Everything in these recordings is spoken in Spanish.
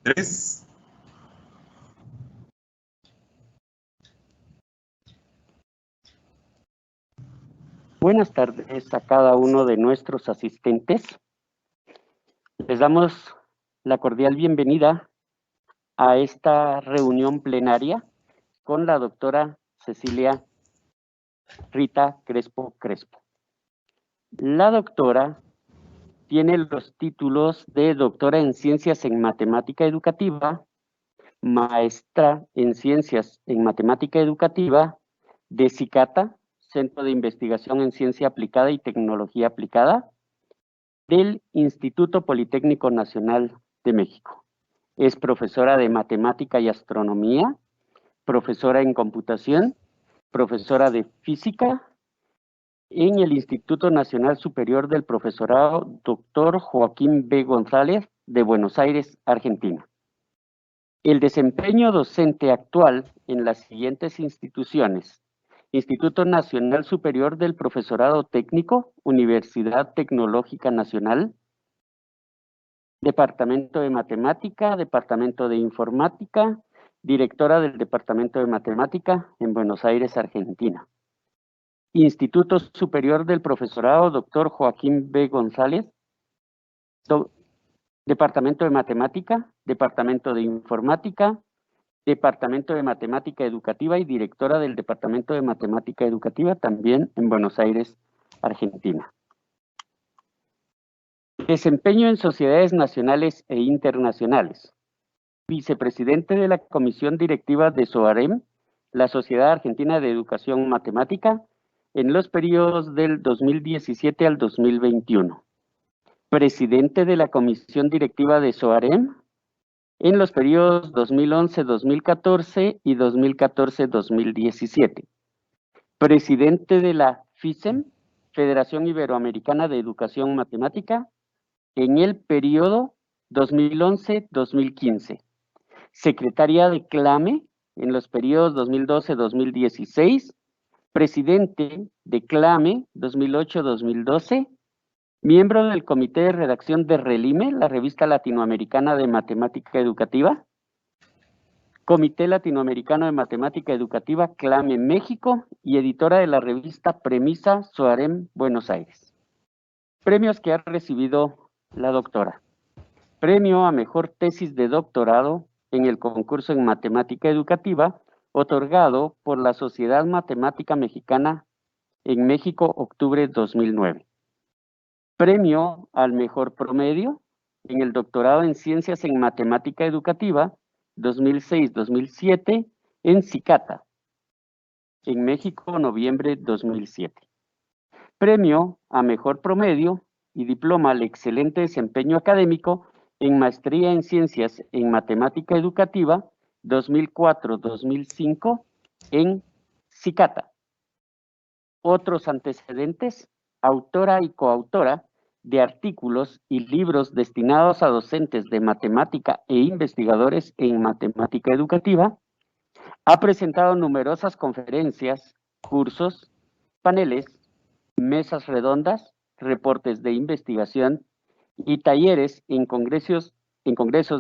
3. Buenas tardes a cada uno de nuestros asistentes. Les damos la cordial bienvenida a esta reunión plenaria con la doctora Cecilia Rita Crespo Crespo. La doctora tiene los títulos de doctora en Ciencias en Matemática Educativa, maestra en Ciencias en Matemática Educativa de CICATA, Centro de Investigación en Ciencia Aplicada y Tecnología Aplicada, del Instituto Politécnico Nacional de México. Es profesora de Matemática y Astronomía, profesora en Computación, profesora de Física en el Instituto Nacional Superior del Profesorado Dr. Joaquín B. González de Buenos Aires, Argentina. El desempeño docente actual en las siguientes instituciones: Instituto Nacional Superior del Profesorado Técnico, Universidad Tecnológica Nacional, Departamento de Matemática, Departamento de Informática, directora del Departamento de Matemática en Buenos Aires, Argentina. Instituto Superior del Profesorado Dr. Joaquín B. González, Departamento de Matemática, Departamento de Informática, Departamento de Matemática Educativa y directora del Departamento de Matemática Educativa también en Buenos Aires, Argentina. Desempeño en sociedades nacionales e internacionales. Vicepresidente de la Comisión Directiva de SOAREM, la Sociedad Argentina de Educación Matemática, en los periodos del 2017 al 2021. Presidente de la Comisión Directiva de SOAREM, en los periodos 2011-2014 y 2014-2017. Presidente de la FISEM, Federación Iberoamericana de Educación Matemática, en el periodo 2011-2015. Secretaria de CLAME, en los periodos 2012-2016. Presidente de CLAME 2008-2012. Miembro del Comité de Redacción de RELIME, la Revista Latinoamericana de Matemática Educativa. Comité Latinoamericano de Matemática Educativa, CLAME México, y editora de la revista Premisa SOAREM Buenos Aires. Premios que ha recibido la doctora. Premio a Mejor Tesis de Doctorado en el concurso en Matemática Educativa, otorgado por la Sociedad Matemática Mexicana en México, octubre 2009. Premio al Mejor Promedio en el Doctorado en Ciencias en Matemática Educativa 2006-2007 en CICATA, en México, noviembre 2007. Premio a Mejor Promedio y Diploma al Excelente Desempeño Académico en Maestría en Ciencias en Matemática Educativa 2004-2005 en CICATA. Otros antecedentes: autora y coautora de artículos y libros destinados a docentes de matemática e investigadores en matemática educativa. Ha presentado numerosas conferencias, cursos, paneles, mesas redondas, reportes de investigación y talleres en congresos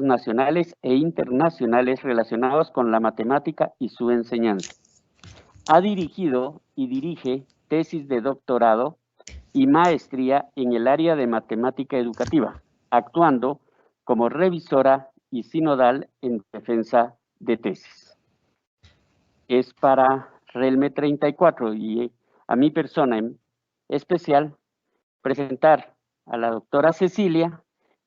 nacionales e internacionales relacionados con la matemática y su enseñanza. Ha dirigido y dirige tesis de doctorado y maestría en el área de matemática educativa, actuando como revisora y sinodal en defensa de tesis. Es para RELME 34 y a mi persona en especial presentar a la doctora Cecilia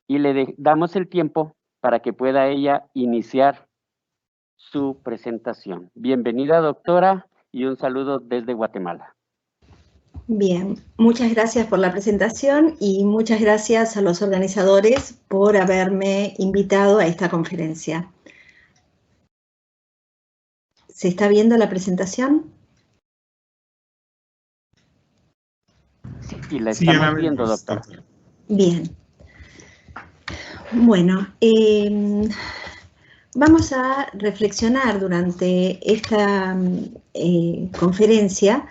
y le damos el tiempo para que pueda ella iniciar su presentación. Bienvenida, doctora, y un saludo desde Guatemala. Bien, muchas gracias por la presentación y muchas gracias a los organizadores por haberme invitado a esta conferencia. ¿Se está viendo la presentación? Sí, la estamos viendo, doctora. Bien. Bueno, vamos a reflexionar durante esta conferencia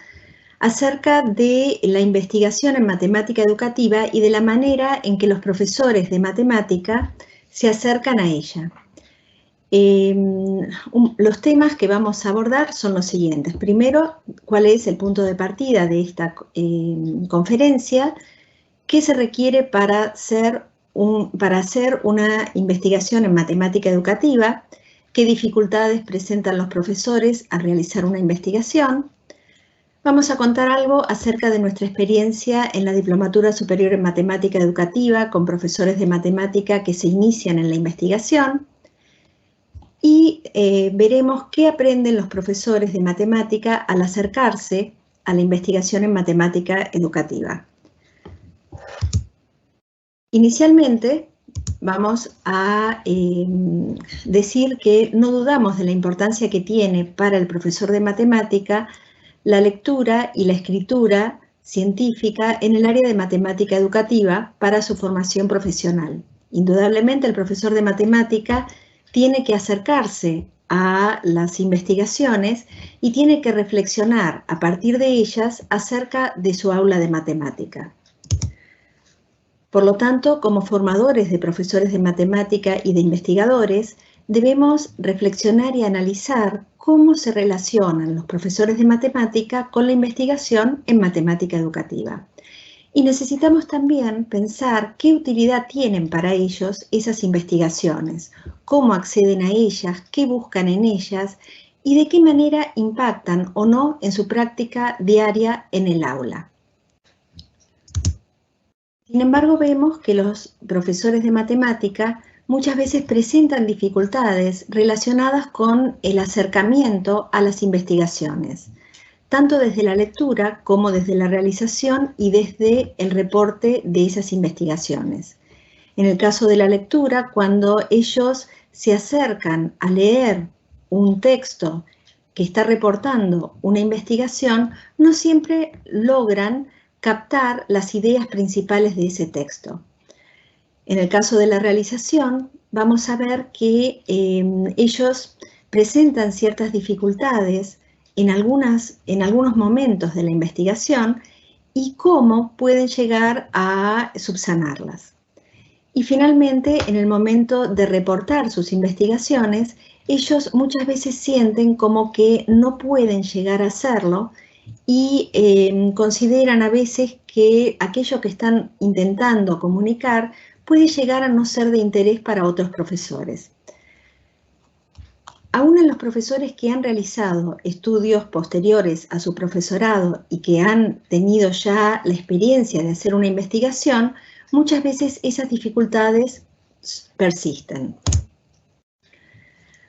acerca de la investigación en matemática educativa y de la manera en que los profesores de matemática se acercan a ella. Los temas que vamos a abordar son los siguientes. Primero, cuál es el punto de partida de esta conferencia, qué se requiere para hacer una investigación en matemática educativa, qué dificultades presentan los profesores al realizar una investigación. Vamos a contar algo acerca de nuestra experiencia en la Diplomatura Superior en Matemática Educativa con profesores de matemática que se inician en la investigación. Y veremos qué aprenden los profesores de matemática al acercarse a la investigación en matemática educativa. Inicialmente vamos a decir que no dudamos de la importancia que tiene para el profesor de matemática la lectura y la escritura científica en el área de matemática educativa para su formación profesional. Indudablemente el profesor de matemática tiene que acercarse a las investigaciones y tiene que reflexionar a partir de ellas acerca de su aula de matemática. Por lo tanto, como formadores de profesores de matemática y de investigadores, debemos reflexionar y analizar cómo se relacionan los profesores de matemática con la investigación en matemática educativa. Y necesitamos también pensar qué utilidad tienen para ellos esas investigaciones, cómo acceden a ellas, qué buscan en ellas y de qué manera impactan o no en su práctica diaria en el aula. Sin embargo, vemos que los profesores de matemática muchas veces presentan dificultades relacionadas con el acercamiento a las investigaciones, tanto desde la lectura como desde la realización y desde el reporte de esas investigaciones. En el caso de la lectura, cuando ellos se acercan a leer un texto que está reportando una investigación, no siempre logran captar las ideas principales de ese texto. En el caso de la realización, vamos a ver que ellos presentan ciertas dificultades en algunos momentos de la investigación y cómo pueden llegar a subsanarlas. Y finalmente, en el momento de reportar sus investigaciones, ellos muchas veces sienten como que no pueden llegar a hacerlo y consideran a veces que aquello que están intentando comunicar puede llegar a no ser de interés para otros profesores. Aún en los profesores que han realizado estudios posteriores a su profesorado y que han tenido ya la experiencia de hacer una investigación, muchas veces esas dificultades persisten.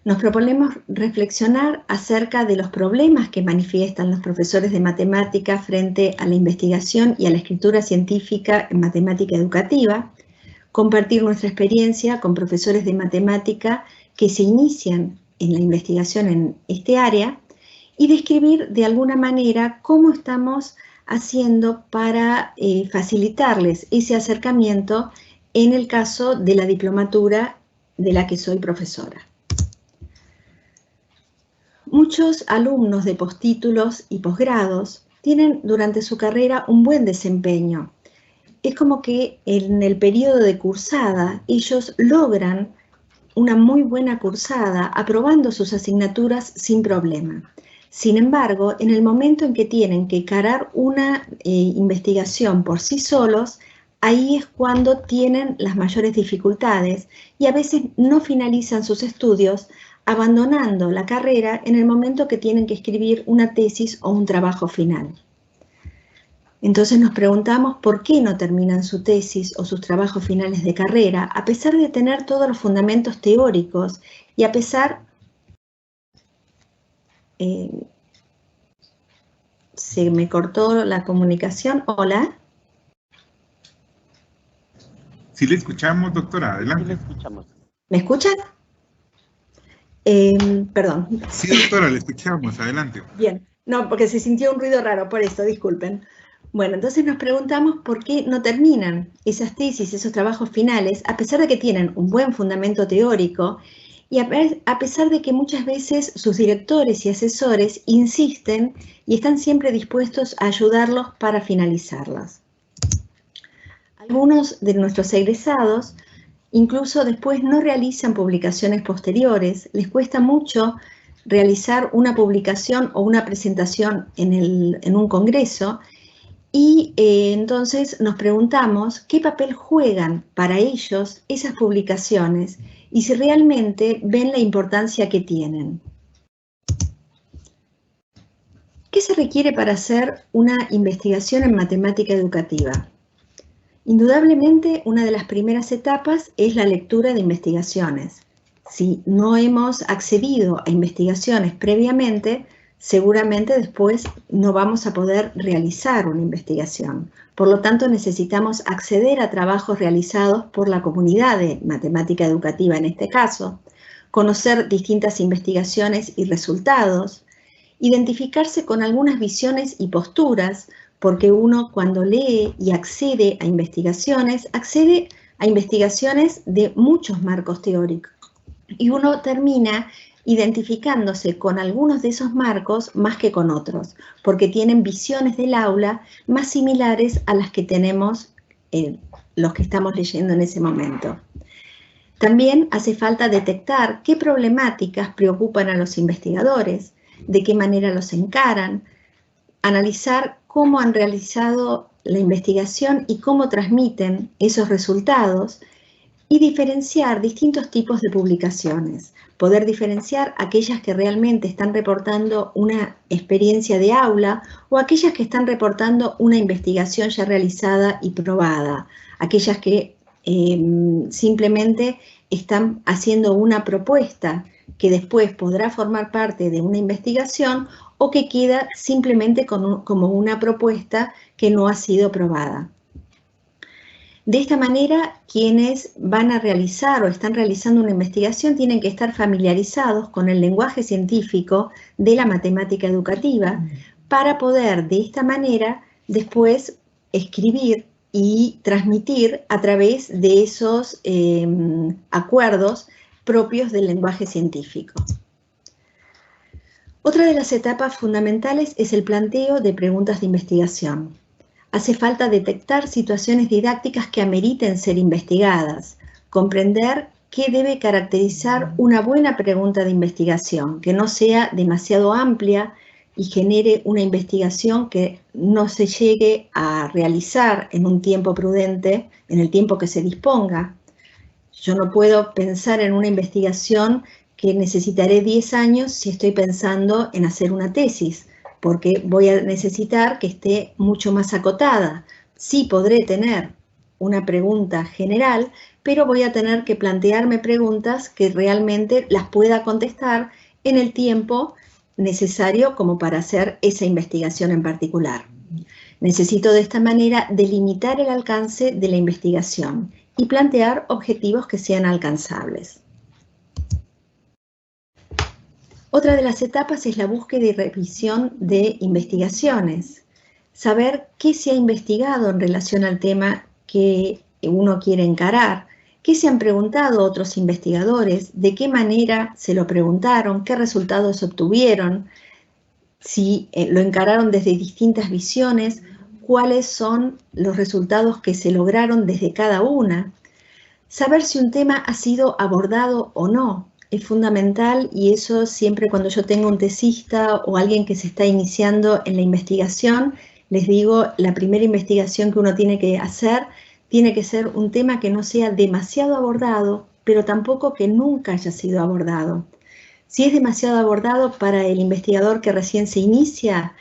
Nos proponemos reflexionar acerca de los problemas que manifiestan los profesores de matemática frente a la investigación y a la escritura científica en matemática educativa, compartir nuestra experiencia con profesores de matemática que se inician en la investigación en este área y describir de alguna manera cómo estamos haciendo para facilitarles ese acercamiento en el caso de la diplomatura de la que soy profesora. Muchos alumnos de postítulos y posgrados tienen durante su carrera un buen desempeño. Es como que en el periodo de cursada ellos logran una muy buena cursada aprobando sus asignaturas sin problema. Sin embargo, en el momento en que tienen que encarar una investigación por sí solos, ahí es cuando tienen las mayores dificultades y a veces no finalizan sus estudios, abandonando la carrera en el momento que tienen que escribir una tesis o un trabajo final. Entonces nos preguntamos por qué no terminan su tesis o sus trabajos finales de carrera, a pesar de tener todos los fundamentos teóricos y a pesar... se me cortó la comunicación. ¿Hola? Sí le escuchamos, doctora, adelante. Sí le escuchamos. ¿Me escuchan? Perdón. Sí, doctora, le escuchamos, adelante. Bien, no, porque se sintió un ruido raro, por esto, disculpen. Bueno, entonces nos preguntamos por qué no terminan esas tesis, esos trabajos finales, a pesar de que tienen un buen fundamento teórico y a pesar de que muchas veces sus directores y asesores insisten y están siempre dispuestos a ayudarlos para finalizarlas. Algunos de nuestros egresados Incluso después no realizan publicaciones posteriores, les cuesta mucho realizar una publicación o una presentación en un congreso, y entonces nos preguntamos qué papel juegan para ellos esas publicaciones y si realmente ven la importancia que tienen. ¿Qué se requiere para hacer una investigación en matemática educativa? Indudablemente, una de las primeras etapas es la lectura de investigaciones. Si no hemos accedido a investigaciones previamente, seguramente después no vamos a poder realizar una investigación. Por lo tanto, necesitamos acceder a trabajos realizados por la comunidad de matemática educativa en este caso, conocer distintas investigaciones y resultados, identificarse con algunas visiones y posturas, porque uno cuando lee y accede a investigaciones de muchos marcos teóricos, y uno termina identificándose con algunos de esos marcos más que con otros, porque tienen visiones del aula más similares a las que tenemos los que estamos leyendo en ese momento. También hace falta detectar qué problemáticas preocupan a los investigadores, de qué manera los encaran, analizar cómo han realizado la investigación y cómo transmiten esos resultados, y diferenciar distintos tipos de publicaciones, poder diferenciar aquellas que realmente están reportando una experiencia de aula o aquellas que están reportando una investigación ya realizada y probada, aquellas que simplemente están haciendo una propuesta que después podrá formar parte de una investigación o que queda simplemente como una propuesta que no ha sido probada. De esta manera, quienes van a realizar o están realizando una investigación tienen que estar familiarizados con el lenguaje científico de la matemática educativa para poder de esta manera después escribir y transmitir a través de esos acuerdos propios del lenguaje científico. Otra de las etapas fundamentales es el planteo de preguntas de investigación. Hace falta detectar situaciones didácticas que ameriten ser investigadas, comprender qué debe caracterizar una buena pregunta de investigación, que no sea demasiado amplia y genere una investigación que no se llegue a realizar en un tiempo prudente, en el tiempo que se disponga. Yo no puedo pensar en una investigación que necesitaré 10 años si estoy pensando en hacer una tesis, porque voy a necesitar que esté mucho más acotada. Sí podré tener una pregunta general, pero voy a tener que plantearme preguntas que realmente las pueda contestar en el tiempo necesario como para hacer esa investigación en particular. Necesito de esta manera delimitar el alcance de la investigación y plantear objetivos que sean alcanzables. Otra de las etapas es la búsqueda y revisión de investigaciones. Saber qué se ha investigado en relación al tema que uno quiere encarar, qué se han preguntado otros investigadores, de qué manera se lo preguntaron, qué resultados obtuvieron, si lo encararon desde distintas visiones, cuáles son los resultados que se lograron desde cada una. Saber si un tema ha sido abordado o no es fundamental, y eso siempre cuando yo tengo un tesista o alguien que se está iniciando en la investigación, les digo, la primera investigación que uno tiene que hacer tiene que ser un tema que no sea demasiado abordado, pero tampoco que nunca haya sido abordado. Si es demasiado abordado para el investigador que recién se inicia,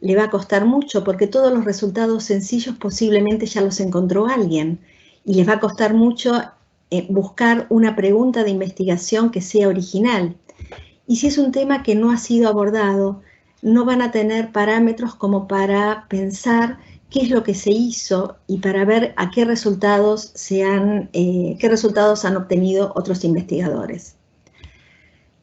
le va a costar mucho porque todos los resultados sencillos posiblemente ya los encontró alguien y les va a costar mucho buscar una pregunta de investigación que sea original. Y si es un tema que no ha sido abordado, no van a tener parámetros como para pensar qué es lo que se hizo y para ver a qué resultados han obtenido otros investigadores.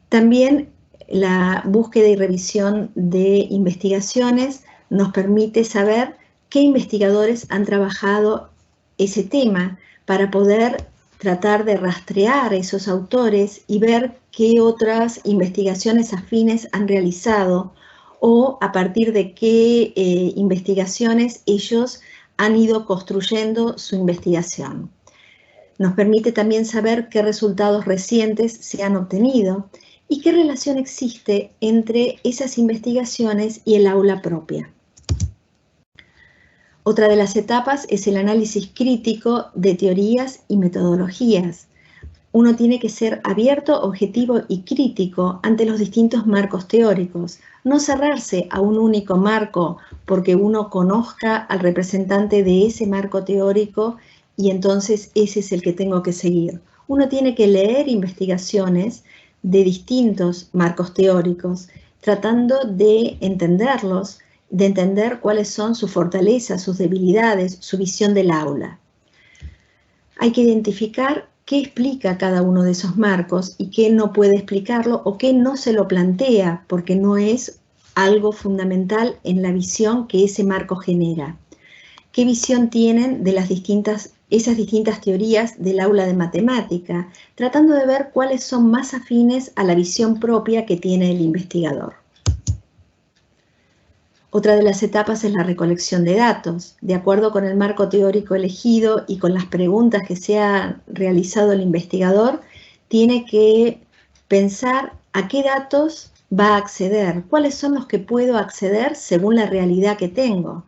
También la búsqueda y revisión de investigaciones nos permite saber qué investigadores han trabajado ese tema para poder tratar de rastrear a esos autores y ver qué otras investigaciones afines han realizado o a partir de qué investigaciones ellos han ido construyendo su investigación. Nos permite también saber qué resultados recientes se han obtenido y qué relación existe entre esas investigaciones y el aula propia. Otra de las etapas es el análisis crítico de teorías y metodologías. Uno tiene que ser abierto, objetivo y crítico ante los distintos marcos teóricos, no cerrarse a un único marco porque uno conozca al representante de ese marco teórico y entonces ese es el que tengo que seguir. Uno tiene que leer investigaciones de distintos marcos teóricos, tratando de entenderlos, de entender cuáles son sus fortalezas, sus debilidades, su visión del aula. Hay que identificar qué explica cada uno de esos marcos y qué no puede explicarlo o qué no se lo plantea porque no es algo fundamental en la visión que ese marco genera. ¿Qué visión tienen de esas distintas teorías del aula de matemática? Tratando de ver cuáles son más afines a la visión propia que tiene el investigador. Otra de las etapas es la recolección de datos. De acuerdo con el marco teórico elegido y con las preguntas que se ha realizado el investigador, tiene que pensar a qué datos va a acceder, cuáles son los que puedo acceder según la realidad que tengo.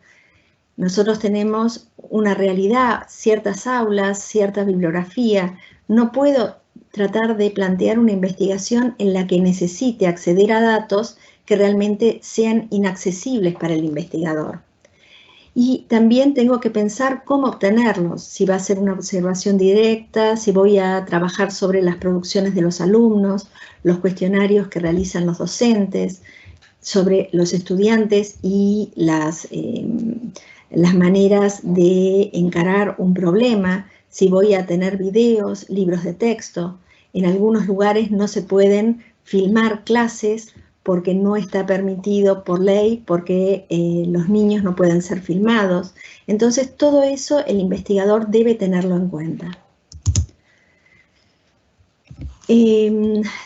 Nosotros tenemos una realidad, ciertas aulas, cierta bibliografía. No puedo tratar de plantear una investigación en la que necesite acceder a datos que realmente sean inaccesibles para el investigador. Y también tengo que pensar cómo obtenerlos, si va a ser una observación directa, si voy a trabajar sobre las producciones de los alumnos, los cuestionarios que realizan los docentes, sobre los estudiantes y las maneras de encarar un problema, si voy a tener videos, libros de texto. En algunos lugares no se pueden filmar clases porque no está permitido por ley, porque los niños no pueden ser filmados. Entonces, todo eso el investigador debe tenerlo en cuenta.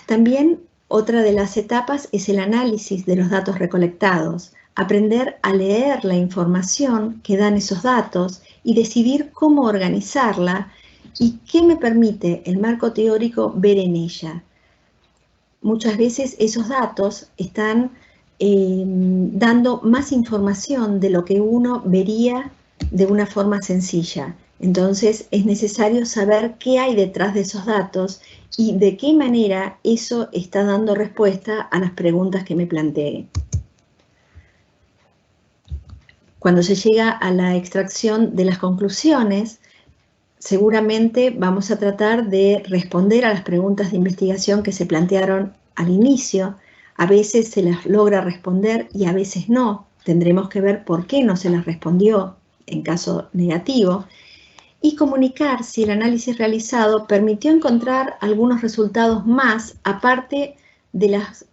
También otra de las etapas es el análisis de los datos recolectados. Aprender a leer la información que dan esos datos y decidir cómo organizarla y qué me permite el marco teórico ver en ella. Muchas veces esos datos están dando más información de lo que uno vería de una forma sencilla. Entonces es necesario saber qué hay detrás de esos datos y de qué manera eso está dando respuesta a las preguntas que me planteé. Cuando se llega a la extracción de las conclusiones, seguramente vamos a tratar de responder a las preguntas de investigación que se plantearon al inicio. A veces se las logra responder y a veces no. Tendremos que ver por qué no se las respondió en caso negativo. Y comunicar si el análisis realizado permitió encontrar algunos resultados más, aparte de las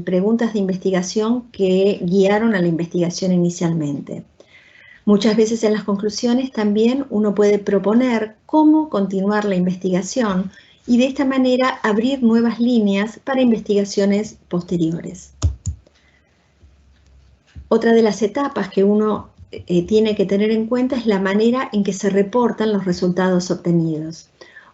preguntas de investigación que guiaron a la investigación inicialmente. Muchas veces en las conclusiones también uno puede proponer cómo continuar la investigación y de esta manera abrir nuevas líneas para investigaciones posteriores. Otra de las etapas que uno tiene que tener en cuenta es la manera en que se reportan los resultados obtenidos.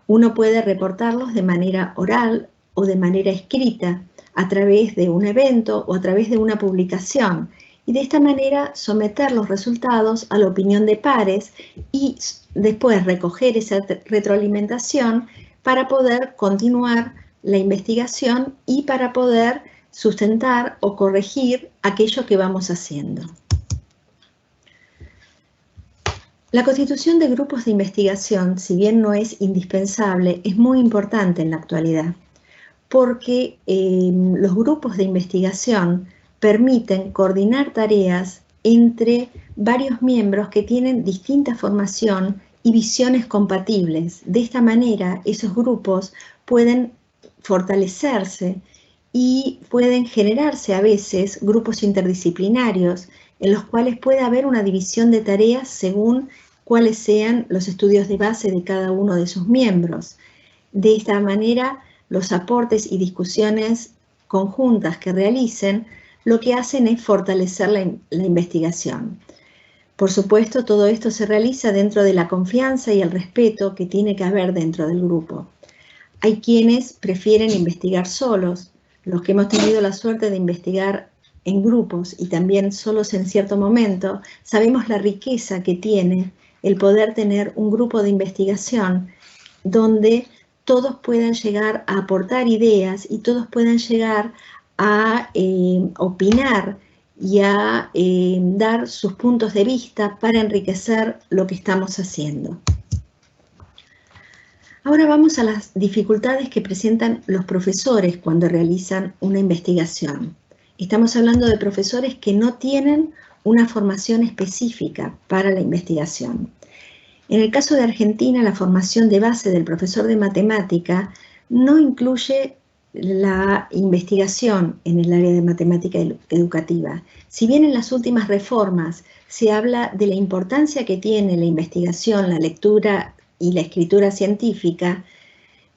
Uno puede reportarlos de manera oral o de manera escrita, a través de un evento o a través de una publicación, y de esta manera someter los resultados a la opinión de pares y después recoger esa retroalimentación para poder continuar la investigación y para poder sustentar o corregir aquello que vamos haciendo. La constitución de grupos de investigación, si bien no es indispensable, es muy importante en la actualidad, porque los grupos de investigación permiten coordinar tareas entre varios miembros que tienen distinta formación y visiones compatibles. De esta manera, esos grupos pueden fortalecerse y pueden generarse a veces grupos interdisciplinarios en los cuales puede haber una división de tareas según cuáles sean los estudios de base de cada uno de sus miembros. De esta manera, los aportes y discusiones conjuntas que realicen lo que hacen es fortalecer la investigación. Por supuesto, todo esto se realiza dentro de la confianza y el respeto que tiene que haber dentro del grupo. Hay quienes prefieren investigar solos. Los que hemos tenido la suerte de investigar en grupos y también solos en cierto momento, sabemos la riqueza que tiene el poder tener un grupo de investigación donde todos puedan llegar a aportar ideas y todos puedan llegar a opinar y a dar sus puntos de vista para enriquecer lo que estamos haciendo. Ahora vamos a las dificultades que presentan los profesores cuando realizan una investigación. Estamos hablando de profesores que no tienen una formación específica para la investigación. En el caso de Argentina, la formación de base del profesor de matemática no incluye la investigación en el área de matemática educativa. Si bien en las últimas reformas se habla de la importancia que tiene la investigación, la lectura y la escritura científica,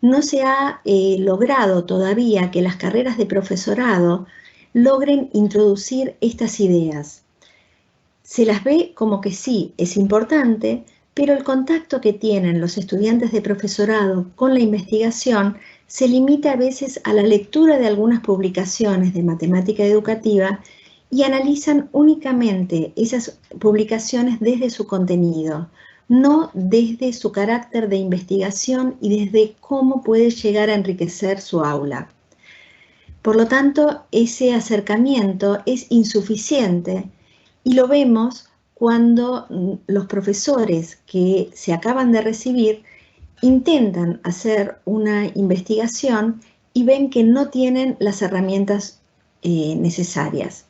no se ha logrado todavía que las carreras de profesorado logren introducir estas ideas. Se las ve como que sí, es importante, pero el contacto que tienen los estudiantes de profesorado con la investigación se limita a veces a la lectura de algunas publicaciones de matemática educativa y analizan únicamente esas publicaciones desde su contenido, no desde su carácter de investigación y desde cómo puede llegar a enriquecer su aula. Por lo tanto, ese acercamiento es insuficiente y lo vemos cuando los profesores que se acaban de recibir intentan hacer una investigación y ven que no tienen las herramientas necesarias.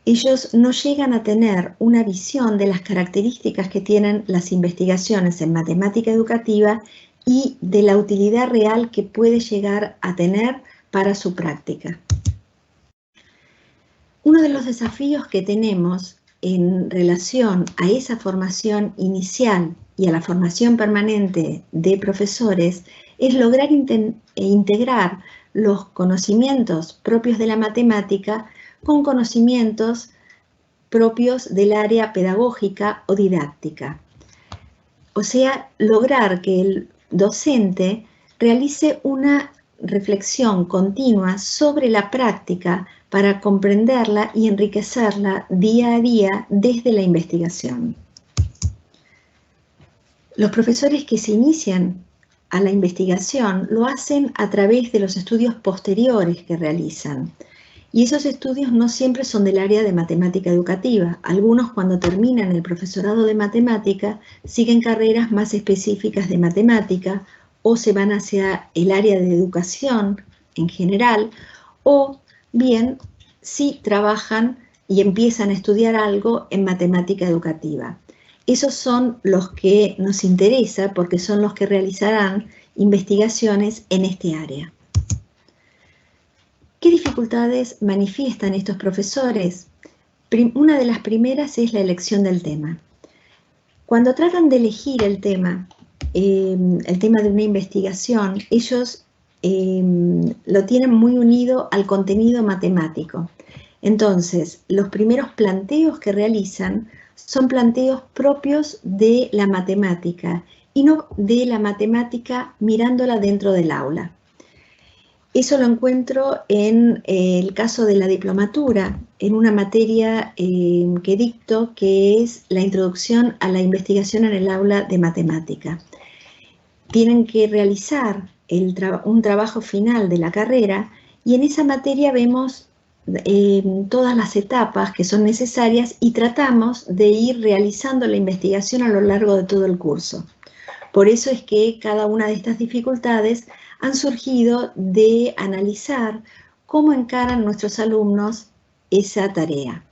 Ellos no llegan a tener una visión de las características que tienen las investigaciones en matemática educativa y de la utilidad real que puede llegar a tener para su práctica. Uno de los desafíos que tenemos en relación a esa formación inicial y a la formación permanente de profesores es lograr integrar los conocimientos propios de la matemática con conocimientos propios del área pedagógica o didáctica. O sea, lograr que el docente realice una reflexión continua sobre la práctica para comprenderla y enriquecerla día a día desde la investigación. Los profesores que se inician a la investigación lo hacen a través de los estudios posteriores que realizan. Y esos estudios no siempre son del área de matemática educativa. Algunos, cuando terminan el profesorado de matemática, siguen carreras más específicas de matemática o se van hacia el área de educación en general, o bien sí trabajan y empiezan a estudiar algo en matemática educativa. Esos son los que nos interesa porque son los que realizarán investigaciones en este área. ¿Qué dificultades manifiestan estos profesores? Una de las primeras es la elección del tema. Cuando tratan de elegir el tema de una investigación, ellos lo tienen muy unido al contenido matemático. Entonces, los primeros planteos que realizan son planteos propios de la matemática y no de la matemática mirándola dentro del aula. Eso lo encuentro en el caso de la diplomatura, en una materia que dicto, que es la introducción a la investigación en el aula de matemática. Tienen que realizar un trabajo final de la carrera y en esa materia vemos todas las etapas que son necesarias y tratamos de ir realizando la investigación a lo largo de todo el curso. Por eso es que cada una de estas dificultades han surgido de analizar cómo encaran nuestros alumnos esa tarea.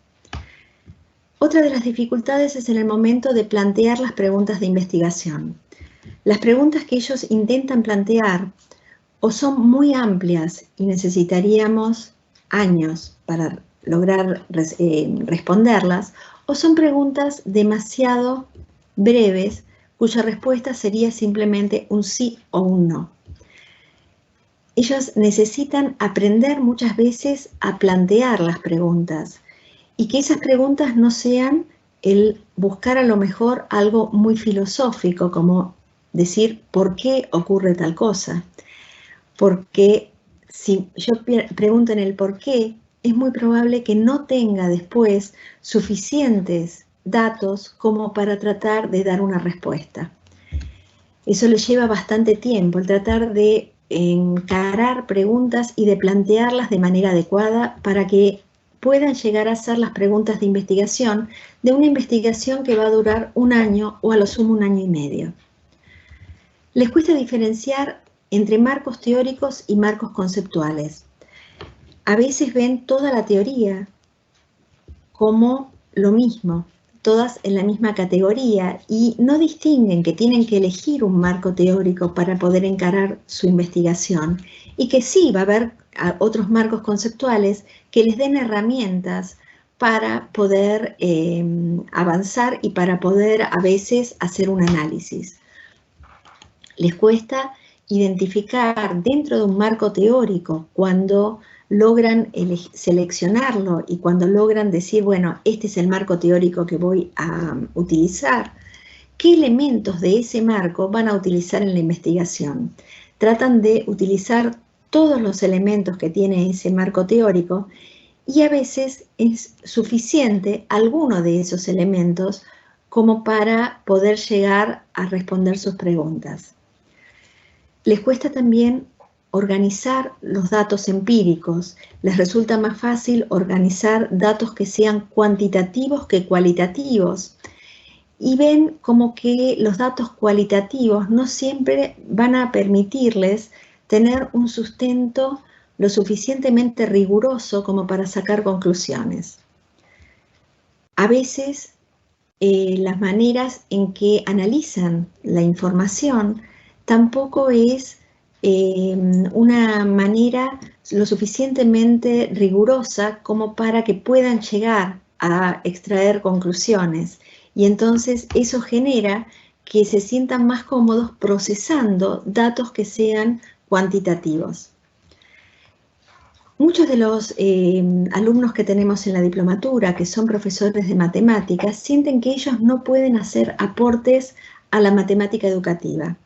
Otra de las dificultades es en el momento de plantear las preguntas de investigación. Las preguntas que ellos intentan plantear o son muy amplias y necesitaríamos años para lograr responderlas, o son preguntas demasiado breves cuya respuesta sería simplemente un sí o un no. Ellos necesitan aprender muchas veces a plantear las preguntas y que esas preguntas no sean el buscar a lo mejor algo muy filosófico, como decir por qué ocurre tal cosa. Porque si yo pregunto en el por qué, es muy probable que no tenga después suficientes datos como para tratar de dar una respuesta. Eso le lleva bastante tiempo, el tratar de encarar preguntas y de plantearlas de manera adecuada para que puedan llegar a ser las preguntas de investigación de una investigación que va a durar 1 año o a lo sumo 1 año y medio. Les cuesta diferenciar entre marcos teóricos y marcos conceptuales. A veces ven toda la teoría como lo mismo, todas en la misma categoría, y no distinguen que tienen que elegir un marco teórico para poder encarar su investigación, y que sí va a haber otros marcos conceptuales que les den herramientas para poder avanzar y para poder a veces hacer un análisis. Les cuesta identificar dentro de un marco teórico cuando logran seleccionarlo y cuando logran decir, bueno, este es el marco teórico que voy a utilizar, ¿qué elementos de ese marco van a utilizar en la investigación? Tratan de utilizar todos los elementos que tiene ese marco teórico y a veces es suficiente alguno de esos elementos como para poder llegar a responder sus preguntas. Les cuesta también organizar los datos empíricos. Les resulta más fácil organizar datos que sean cuantitativos que cualitativos. Y ven como que los datos cualitativos no siempre van a permitirles tener un sustento lo suficientemente riguroso como para sacar conclusiones. A veces las maneras en que analizan la información tampoco es una manera lo suficientemente rigurosa como para que puedan llegar a extraer conclusiones. Y entonces eso genera que se sientan más cómodos procesando datos que sean cuantitativos. Muchos de los alumnos que tenemos en la diplomatura, que son profesores de matemáticas, sienten que ellos no pueden hacer aportes a la matemática educativa.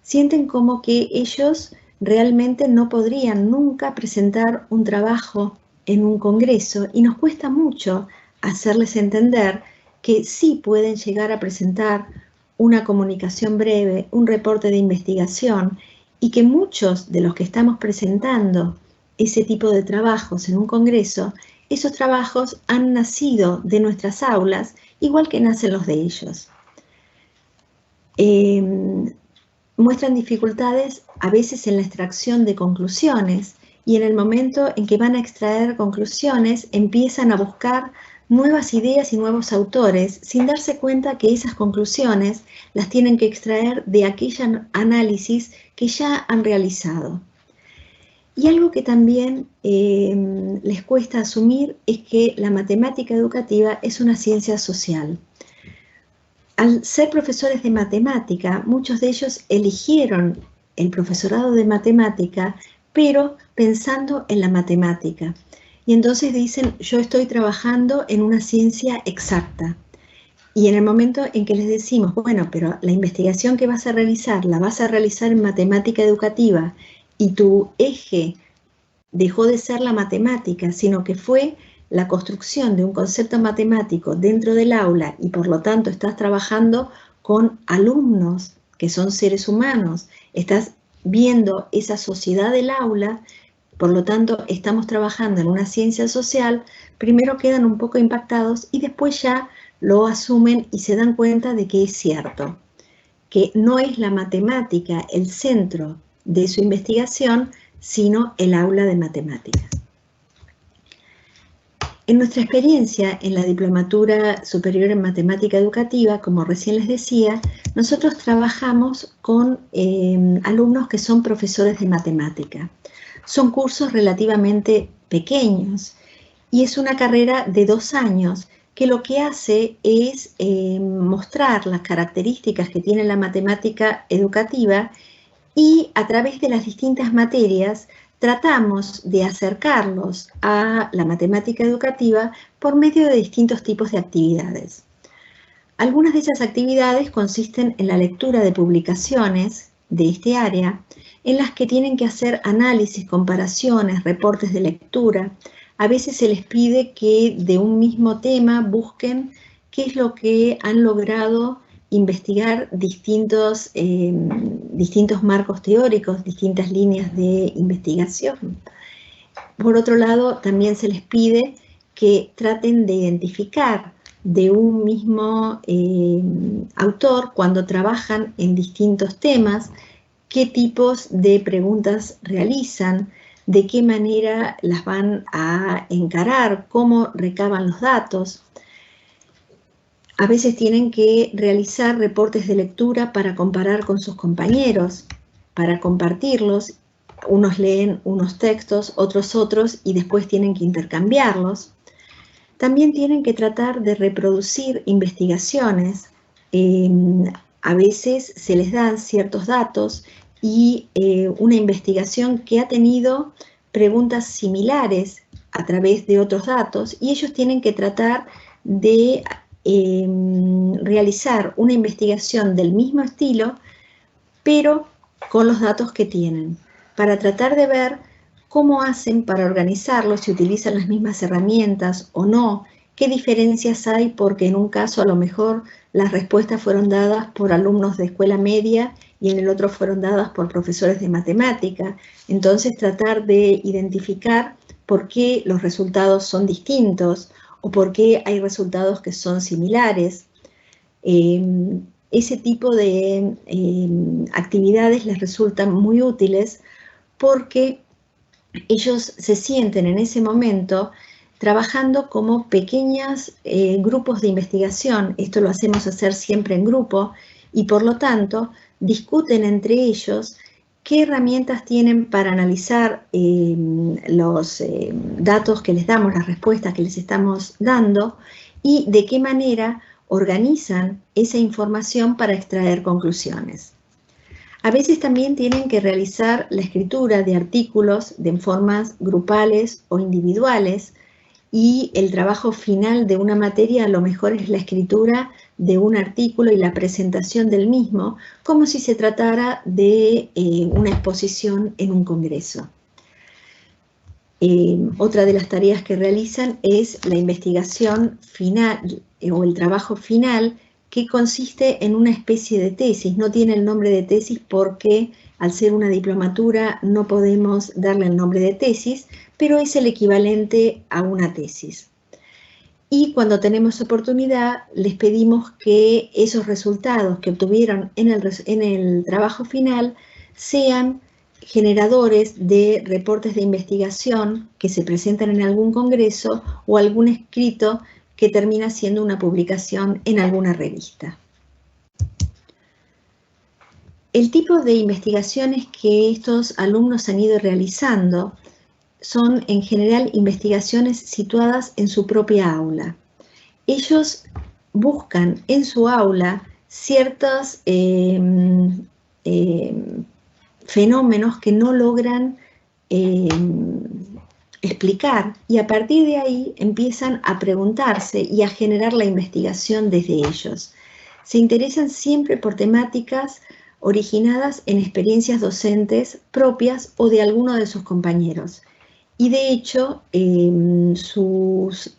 Sienten como que ellos realmente no podrían nunca presentar un trabajo en un congreso y nos cuesta mucho hacerles entender que sí pueden llegar a presentar una comunicación breve, un reporte de investigación y que muchos de los que estamos presentando ese tipo de trabajos en un congreso, esos trabajos han nacido de nuestras aulas igual que nacen los de ellos. Muestran dificultades a veces en la extracción de conclusiones y en el momento en que van a extraer conclusiones empiezan a buscar nuevas ideas y nuevos autores sin darse cuenta que esas conclusiones las tienen que extraer de aquel análisis que ya han realizado. Y algo que también les cuesta asumir es que la matemática educativa es una ciencia social. Al ser profesores de matemática, muchos de ellos eligieron el profesorado de matemática, pero pensando en la matemática. Y entonces dicen, yo estoy trabajando en una ciencia exacta. Y en el momento en que les decimos, bueno, pero la investigación que vas a realizar, la vas a realizar en matemática educativa, y tu eje dejó de ser la matemática, sino que fue la construcción de un concepto matemático dentro del aula y por lo tanto estás trabajando con alumnos que son seres humanos, estás viendo esa sociedad del aula, por lo tanto estamos trabajando en una ciencia social, primero quedan un poco impactados y después ya lo asumen y se dan cuenta de que es cierto, que no es la matemática el centro de su investigación, sino el aula de matemáticas. En nuestra experiencia en la Diplomatura Superior en Matemática Educativa, como recién les decía, nosotros trabajamos con alumnos que son profesores de matemática. Son cursos relativamente pequeños y es una carrera de 2 años que lo que hace es mostrar las características que tiene la matemática educativa y a través de las distintas materias tratamos de acercarlos a la matemática educativa por medio de distintos tipos de actividades. Algunas de esas actividades consisten en la lectura de publicaciones de este área, en las que tienen que hacer análisis, comparaciones, reportes de lectura. A veces se les pide que de un mismo tema busquen qué es lo que han logrado investigar distintos marcos teóricos, distintas líneas de investigación. Por otro lado, también se les pide que traten de identificar de un mismo autor, cuando trabajan en distintos temas, qué tipos de preguntas realizan, de qué manera las van a encarar, cómo recaban los datos. A veces tienen que realizar reportes de lectura para comparar con sus compañeros, para compartirlos. Unos leen unos textos, otros, y después tienen que intercambiarlos. También tienen que tratar de reproducir investigaciones. A veces se les dan ciertos datos y una investigación que ha tenido preguntas similares a través de otros datos, y ellos tienen que tratar de realizar una investigación del mismo estilo, pero con los datos que tienen, para tratar de ver cómo hacen para organizarlo, si utilizan las mismas herramientas o no, qué diferencias hay, porque en un caso a lo mejor las respuestas fueron dadas por alumnos de escuela media y en el otro fueron dadas por profesores de matemática. Entonces tratar de identificar por qué los resultados son distintos o por qué hay resultados que son similares. Ese tipo de actividades les resultan muy útiles porque ellos se sienten en ese momento trabajando como pequeños grupos de investigación. Esto lo hacemos hacer siempre en grupo y por lo tanto discuten entre ellos qué herramientas tienen para analizar los datos que les damos, las respuestas que les estamos dando, y de qué manera organizan esa información para extraer conclusiones. A veces también tienen que realizar la escritura de artículos de formas grupales o individuales, y el trabajo final de una materia a lo mejor es la escritura de un artículo y la presentación del mismo, como si se tratara de una exposición en un congreso. Otra de las tareas que realizan es la investigación final o el trabajo final, que consiste en una especie de tesis. No tiene el nombre de tesis porque al ser una diplomatura no podemos darle el nombre de tesis, pero es el equivalente a una tesis. Y cuando tenemos oportunidad, les pedimos que esos resultados que obtuvieron en el trabajo final sean generadores de reportes de investigación que se presentan en algún congreso o algún escrito que termina siendo una publicación en alguna revista. El tipo de investigaciones que estos alumnos han ido realizando son en general investigaciones situadas en su propia aula. Ellos buscan en su aula ciertos fenómenos que no logran explicar, y a partir de ahí empiezan a preguntarse y a generar la investigación desde ellos. Se interesan siempre por temáticas originadas en experiencias docentes propias o de alguno de sus compañeros. Y de hecho, sus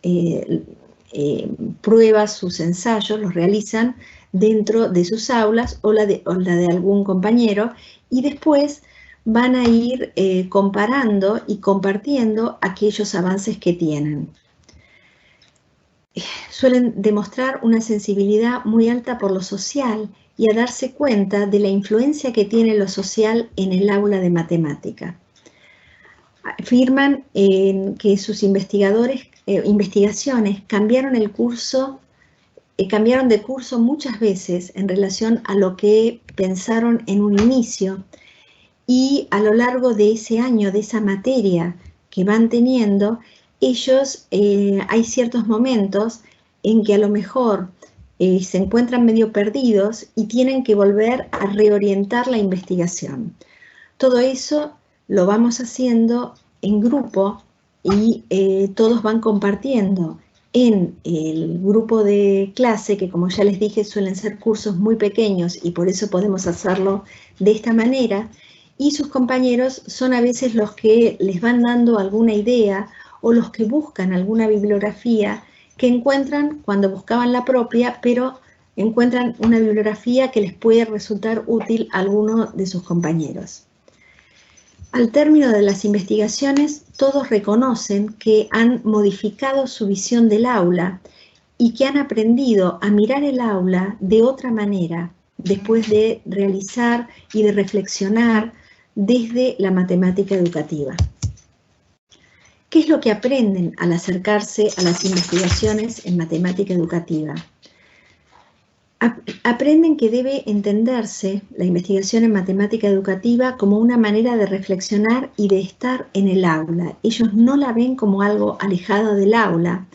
pruebas, sus ensayos los realizan dentro de sus aulas o la de algún compañero, y después van a ir comparando y compartiendo aquellos avances que tienen. Suelen demostrar una sensibilidad muy alta por lo social y a darse cuenta de la influencia que tiene lo social en el aula de matemática. Afirman que sus investigaciones cambiaron de curso muchas veces en relación a lo que pensaron en un inicio, y a lo largo de ese año, de esa materia que van teniendo, ellos hay ciertos momentos en que a lo mejor se encuentran medio perdidos y tienen que volver a reorientar la investigación. Todo eso lo vamos haciendo en grupo y todos van compartiendo en el grupo de clase, que como ya les dije suelen ser cursos muy pequeños y por eso podemos hacerlo de esta manera, y sus compañeros son a veces los que les van dando alguna idea o los que buscan alguna bibliografía que encuentran cuando buscaban la propia, pero encuentran una bibliografía que les puede resultar útil a alguno de sus compañeros. Al término de las investigaciones, todos reconocen que han modificado su visión del aula y que han aprendido a mirar el aula de otra manera, después de realizar y de reflexionar desde la matemática educativa. ¿Qué es lo que aprenden al acercarse a las investigaciones en matemática educativa? Aprenden que debe entenderse la investigación en matemática educativa como una manera de reflexionar y de estar en el aula. Ellos no la ven como algo alejado del aula,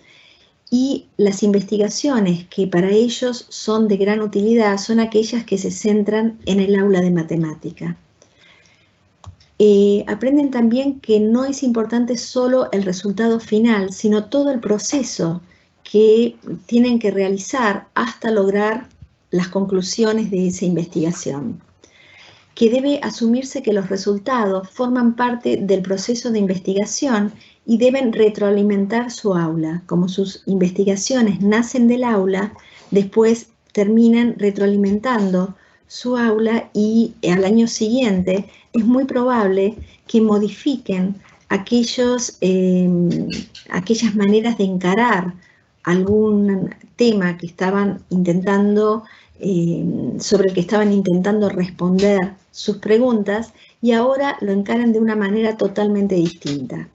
y las investigaciones que para ellos son de gran utilidad son aquellas que se centran en el aula de matemática. Aprenden también que no es importante solo el resultado final, sino todo el proceso que tienen que realizar hasta lograr las conclusiones de esa investigación. Que debe asumirse que los resultados forman parte del proceso de investigación y deben retroalimentar su aula. Como sus investigaciones nacen del aula, después terminan retroalimentando su aula y al año siguiente es muy probable que modifiquen aquellas maneras de encarar algún tema que estaban intentando, sobre el que estaban intentando responder sus preguntas, y ahora lo encaran de una manera totalmente distinta.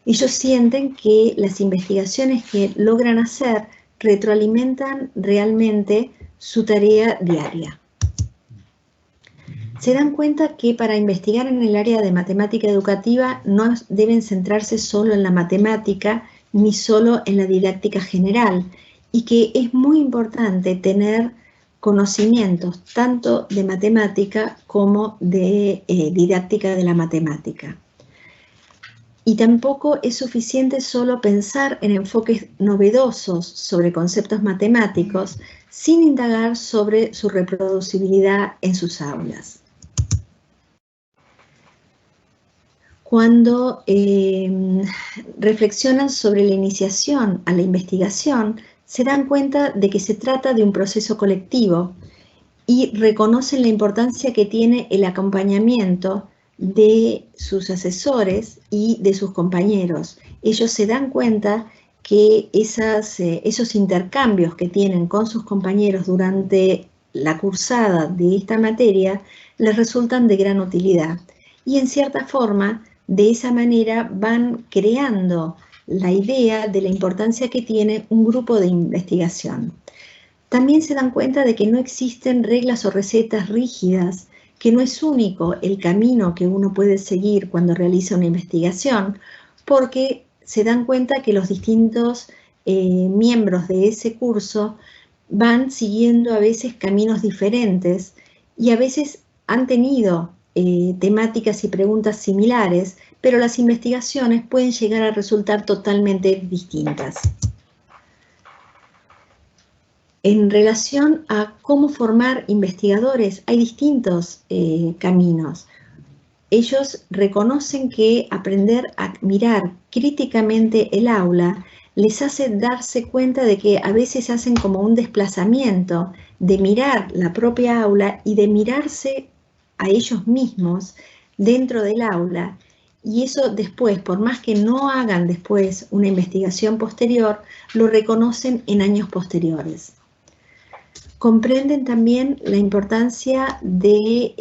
Ellos sienten que las investigaciones que logran hacer retroalimentan realmente su tarea diaria. Se dan cuenta que para investigar en el área de matemática educativa no deben centrarse solo en la matemática ni solo en la didáctica general, y que es muy importante tener conocimientos tanto de matemática como de didáctica de la matemática. Y tampoco es suficiente solo pensar en enfoques novedosos sobre conceptos matemáticos sin indagar sobre su reproducibilidad en sus aulas. Cuando reflexionan sobre la iniciación a la investigación, se dan cuenta de que se trata de un proceso colectivo y reconocen la importancia que tiene el acompañamiento de sus asesores y de sus compañeros. Ellos se dan cuenta que esos intercambios que tienen con sus compañeros durante la cursada de esta materia les resultan de gran utilidad. Y en cierta forma, de esa manera van creando la idea de la importancia que tiene un grupo de investigación. También se dan cuenta de que no existen reglas o recetas rígidas, que no es único el camino que uno puede seguir cuando realiza una investigación, porque se dan cuenta que los distintos miembros de ese curso van siguiendo a veces caminos diferentes y a veces han tenido temáticas y preguntas similares, pero las investigaciones pueden llegar a resultar totalmente distintas. En relación a cómo formar investigadores, hay distintos caminos. Ellos reconocen que aprender a mirar críticamente el aula les hace darse cuenta de que a veces hacen como un desplazamiento de mirar la propia aula y de mirarse a ellos mismos dentro del aula, y eso después, por más que no hagan después una investigación posterior, lo reconocen en años posteriores. Comprenden también la importancia de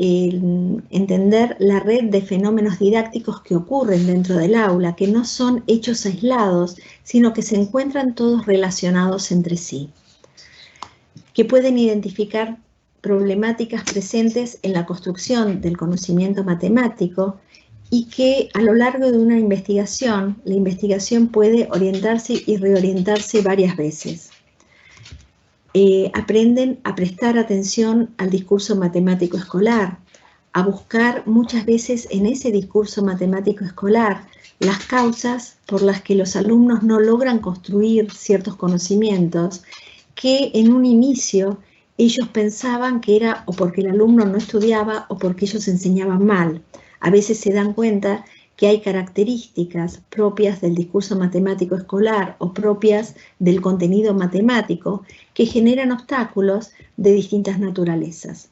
entender la red de fenómenos didácticos que ocurren dentro del aula, que no son hechos aislados, sino que se encuentran todos relacionados entre sí, que pueden identificar problemáticas presentes en la construcción del conocimiento matemático y que a lo largo de una investigación, la investigación puede orientarse y reorientarse varias veces. Aprenden a prestar atención al discurso matemático escolar, a buscar muchas veces en ese discurso matemático escolar las causas por las que los alumnos no logran construir ciertos conocimientos que en un inicio ellos pensaban que era o porque el alumno no estudiaba o porque ellos enseñaban mal. A veces se dan cuenta que hay características propias del discurso matemático escolar o propias del contenido matemático que generan obstáculos de distintas naturalezas.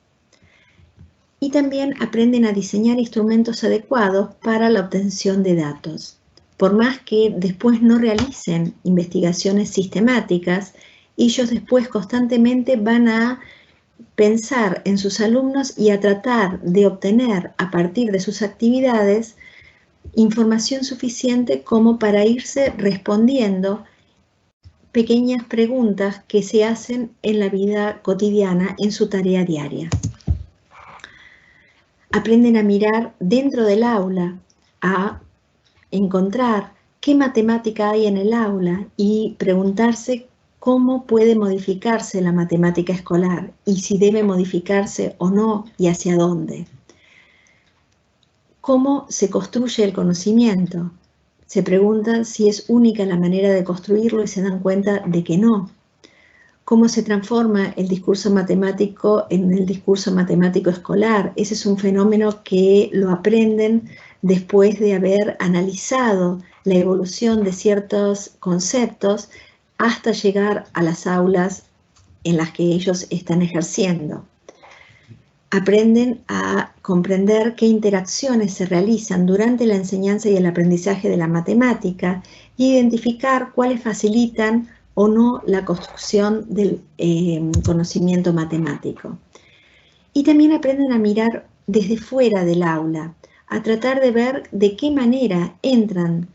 Y también aprenden a diseñar instrumentos adecuados para la obtención de datos. Por más que después no realicen investigaciones sistemáticas, ellos después constantemente van a pensar en sus alumnos y a tratar de obtener a partir de sus actividades información suficiente como para irse respondiendo pequeñas preguntas que se hacen en la vida cotidiana, en su tarea diaria. Aprenden a mirar dentro del aula, a encontrar qué matemática hay en el aula y preguntarse cómo puede modificarse la matemática escolar y si debe modificarse o no y hacia dónde. ¿Cómo se construye el conocimiento? Se preguntan si es única la manera de construirlo y se dan cuenta de que no. ¿Cómo se transforma el discurso matemático en el discurso matemático escolar? Ese es un fenómeno que lo aprenden después de haber analizado la evolución de ciertos conceptos hasta llegar a las aulas en las que ellos están ejerciendo. Aprenden a comprender qué interacciones se realizan durante la enseñanza y el aprendizaje de la matemática y identificar cuáles facilitan o no la construcción del conocimiento matemático. Y también aprenden a mirar desde fuera del aula, a tratar de ver de qué manera entran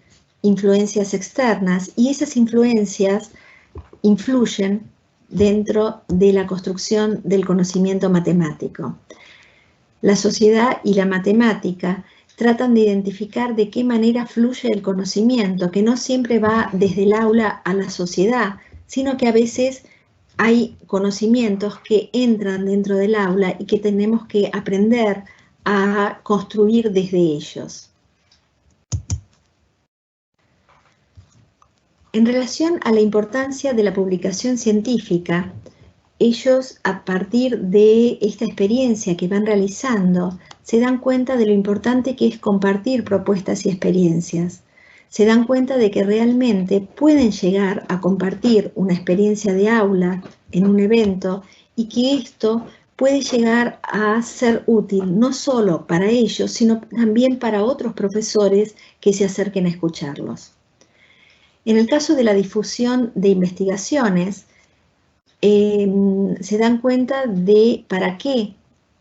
influencias externas y esas influencias influyen dentro de la construcción del conocimiento matemático. La sociedad y la matemática tratan de identificar de qué manera fluye el conocimiento, que no siempre va desde el aula a la sociedad, sino que a veces hay conocimientos que entran dentro del aula y que tenemos que aprender a construir desde ellos. En relación a la importancia de la publicación científica, ellos, a partir de esta experiencia que van realizando, se dan cuenta de lo importante que es compartir propuestas y experiencias. Se dan cuenta de que realmente pueden llegar a compartir una experiencia de aula en un evento y que esto puede llegar a ser útil no solo para ellos, sino también para otros profesores que se acerquen a escucharlos. En el caso de la difusión de investigaciones, se dan cuenta de para qué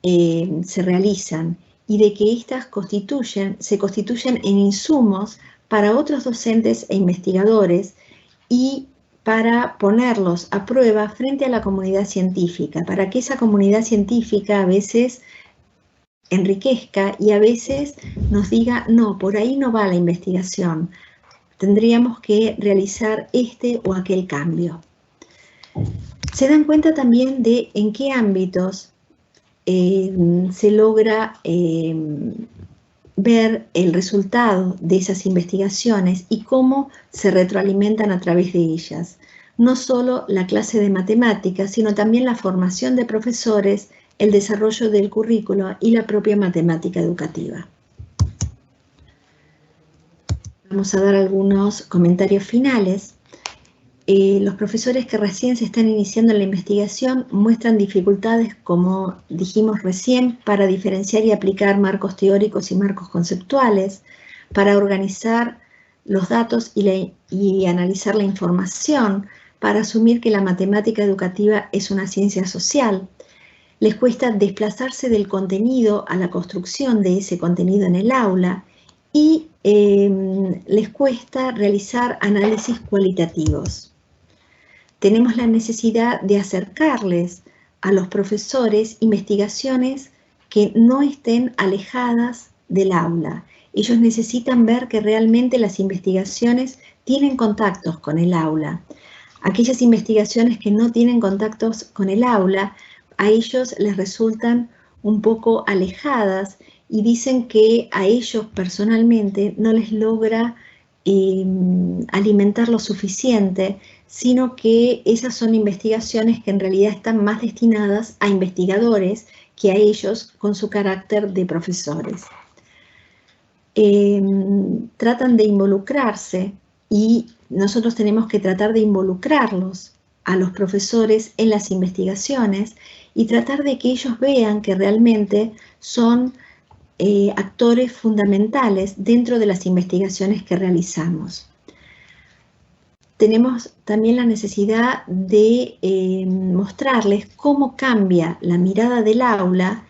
se realizan y de que éstas se constituyen en insumos para otros docentes e investigadores y para ponerlos a prueba frente a la comunidad científica, para que esa comunidad científica a veces enriquezca y a veces nos diga, no, por ahí no va la investigación, tendríamos que realizar este o aquel cambio. Se dan cuenta también de en qué ámbitos se logra ver el resultado de esas investigaciones y cómo se retroalimentan a través de ellas. No solo la clase de matemáticas, sino también la formación de profesores, el desarrollo del currículo y la propia matemática educativa. Vamos a dar algunos comentarios finales. Los profesores que recién se están iniciando en la investigación muestran dificultades, como dijimos recién, para diferenciar y aplicar marcos teóricos y marcos conceptuales, para organizar los datos y analizar la información, para asumir que la matemática educativa es una ciencia social. Les cuesta desplazarse del contenido a la construcción de ese contenido en el aula y les cuesta realizar análisis cualitativos. Tenemos la necesidad de acercarles a los profesores investigaciones que no estén alejadas del aula. Ellos necesitan ver que realmente las investigaciones tienen contactos con el aula. Aquellas investigaciones que no tienen contactos con el aula, a ellos les resultan un poco alejadas y dicen que a ellos personalmente no les logra alimentar lo suficiente, sino que esas son investigaciones que en realidad están más destinadas a investigadores que a ellos con su carácter de profesores. Tratan de involucrarse y nosotros tenemos que tratar de involucrarlos a los profesores en las investigaciones y tratar de que ellos vean que realmente son actores fundamentales dentro de las investigaciones que realizamos. Tenemos también la necesidad de mostrarles cómo cambia la mirada del aula,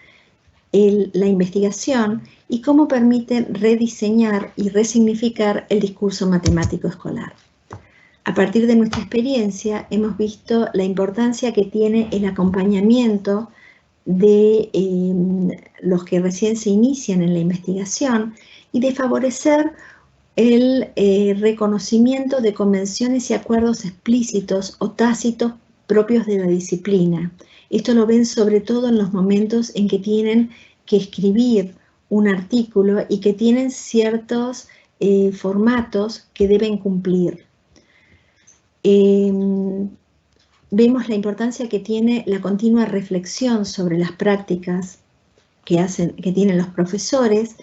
la investigación, y cómo permite rediseñar y resignificar el discurso matemático escolar. A partir de nuestra experiencia hemos visto la importancia que tiene el acompañamiento de los que recién se inician en la investigación y de favorecer el reconocimiento de convenciones y acuerdos explícitos o tácitos propios de la disciplina. Esto lo ven sobre todo en los momentos en que tienen que escribir un artículo y que tienen ciertos formatos que deben cumplir. Vemos la importancia que tiene la continua reflexión sobre las prácticas que tienen los profesores,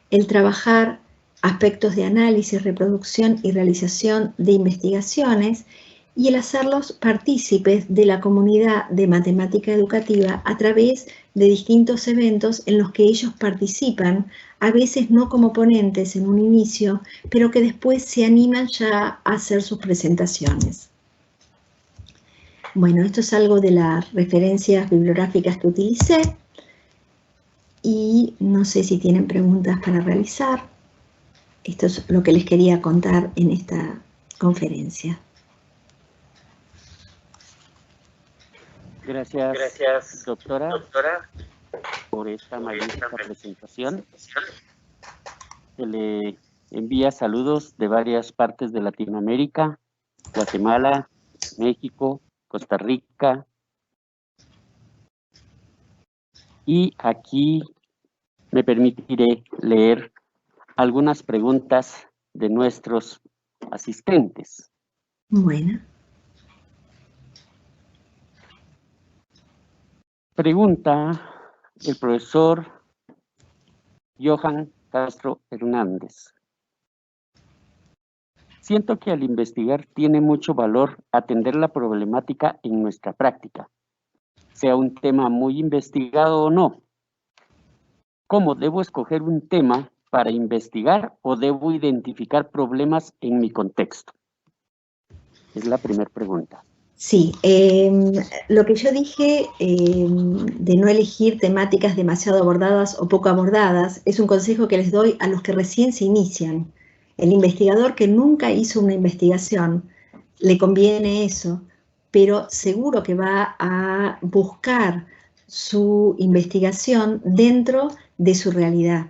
el trabajar aspectos de análisis, reproducción y realización de investigaciones y el hacerlos partícipes de la comunidad de matemática educativa a través de distintos eventos en los que ellos participan, a veces no como ponentes en un inicio, pero que después se animan ya a hacer sus presentaciones. Bueno, esto es algo de las referencias bibliográficas que utilicé y no sé si tienen preguntas para realizar. Esto es lo que les quería contar en esta conferencia. Gracias, doctora, por esta magnífica presentación. Se le envía saludos de varias partes de Latinoamérica, Guatemala, México, Costa Rica. Y aquí me permitiré leer algunas preguntas de nuestros asistentes. Bueno. Pregunta el profesor Johan Castro Hernández. Siento que al investigar tiene mucho valor atender la problemática en nuestra práctica, sea un tema muy investigado o no. ¿Cómo debo escoger un tema para investigar o debo identificar problemas en mi contexto? Es la primera pregunta. Sí, lo que yo dije de no elegir temáticas demasiado abordadas o poco abordadas es un consejo que les doy a los que recién se inician. El investigador que nunca hizo una investigación, le conviene eso, pero seguro que va a buscar su investigación dentro de su realidad.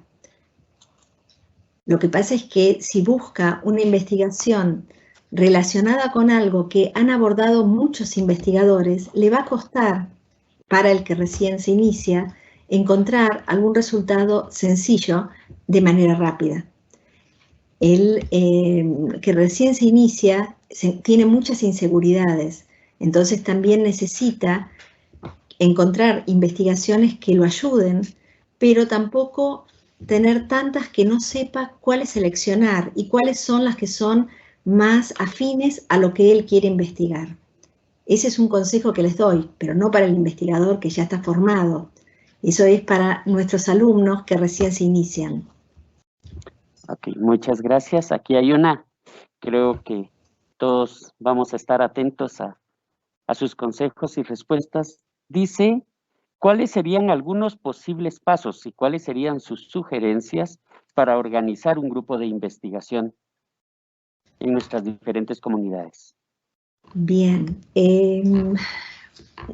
Lo que pasa es que si busca una investigación relacionada con algo que han abordado muchos investigadores, le va a costar, para el que recién se inicia, encontrar algún resultado sencillo de manera rápida. El que recién se inicia tiene muchas inseguridades, entonces también necesita encontrar investigaciones que lo ayuden, pero tampoco tener tantas que no sepa cuáles seleccionar y cuáles son las que son más afines a lo que él quiere investigar. Ese es un consejo que les doy, pero no para el investigador que ya está formado. Eso es para nuestros alumnos que recién se inician. Ok, muchas gracias. Aquí hay una. Creo que todos vamos a estar atentos a sus consejos y respuestas. Dice, ¿cuáles serían algunos posibles pasos y cuáles serían sus sugerencias para organizar un grupo de investigación en nuestras diferentes comunidades? Bien,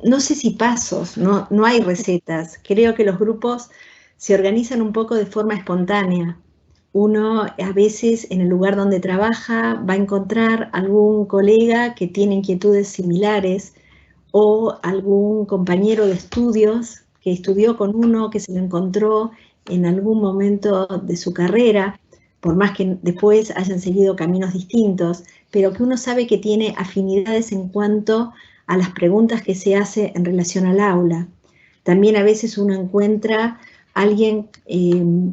no sé si pasos, no hay recetas. Creo que los grupos se organizan un poco de forma espontánea. Uno a veces en el lugar donde trabaja va a encontrar algún colega que tiene inquietudes similares o algún compañero de estudios que estudió con uno, que se lo encontró en algún momento de su carrera, por más que después hayan seguido caminos distintos, pero que uno sabe que tiene afinidades en cuanto a las preguntas que se hace en relación al aula. También a veces uno encuentra a alguien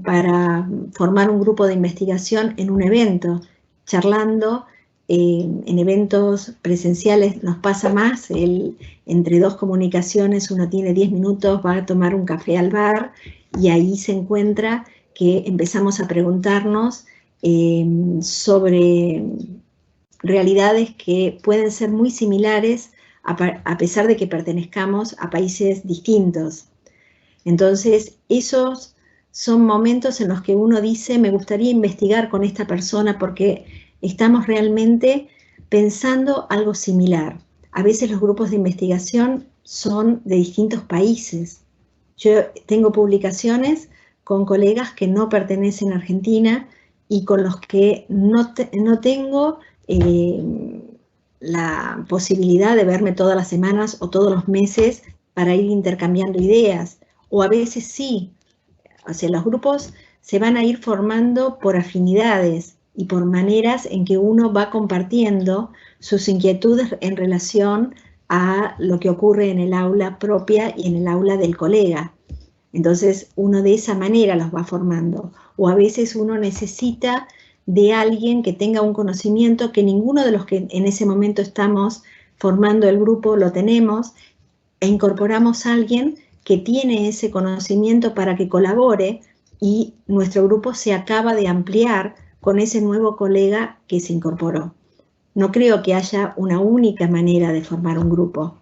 para formar un grupo de investigación en un evento, charlando. En eventos presenciales nos pasa más, entre dos comunicaciones uno tiene 10 minutos, va a tomar un café al bar y ahí se encuentra que empezamos a preguntarnos sobre realidades que pueden ser muy similares a pesar de que pertenezcamos a países distintos. Entonces, esos son momentos en los que uno dice, me gustaría investigar con esta persona porque estamos realmente pensando algo similar. A veces los grupos de investigación son de distintos países. Yo tengo publicaciones con colegas que no pertenecen a Argentina y con los que no tengo la posibilidad de verme todas las semanas o todos los meses para ir intercambiando ideas. O a veces sí, o sea, los grupos se van a ir formando por afinidades y por maneras en que uno va compartiendo sus inquietudes en relación a lo que ocurre en el aula propia y en el aula del colega. Entonces, uno de esa manera los va formando. O a veces uno necesita de alguien que tenga un conocimiento que ninguno de los que en ese momento estamos formando el grupo lo tenemos, e incorporamos a alguien que tiene ese conocimiento para que colabore y nuestro grupo se acaba de ampliar con ese nuevo colega que se incorporó. No creo que haya una única manera de formar un grupo.